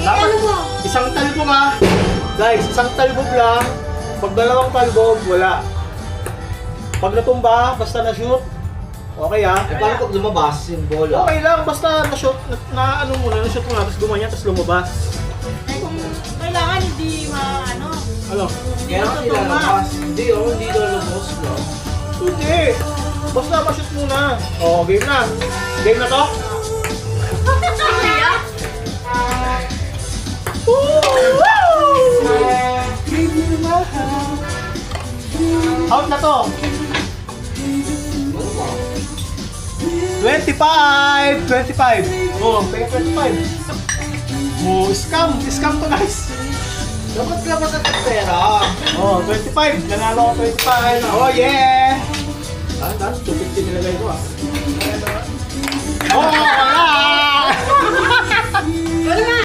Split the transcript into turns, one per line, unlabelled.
Dapat isang talbog ha. Guys, isang talbog lang. Pag dalawang talbog, wala. Pag natumba, basta na-shoot, okay ha.
Eh, paano pag lumabas yung bola?
Okay lang, basta na-shoot, na ano muna, na-shoot muna, tapos gumanyan, tapos lumabas.
Kung kailangan hindi ano.
Ano?
Kaya nga ilalabas. Hindi oh, hindi lalabas no.
Hindi. Basta ma-shoot muna. Oo, game na. Game na to? Out na to. 25! 25! Oh, pay 25. Oh, scam! Scam to guys!
Dapat labas at pera.
Oh, 25! Nanalo ko 25! Oh, yeah! Ah, 250 nilagay ko ah. Oh, wala!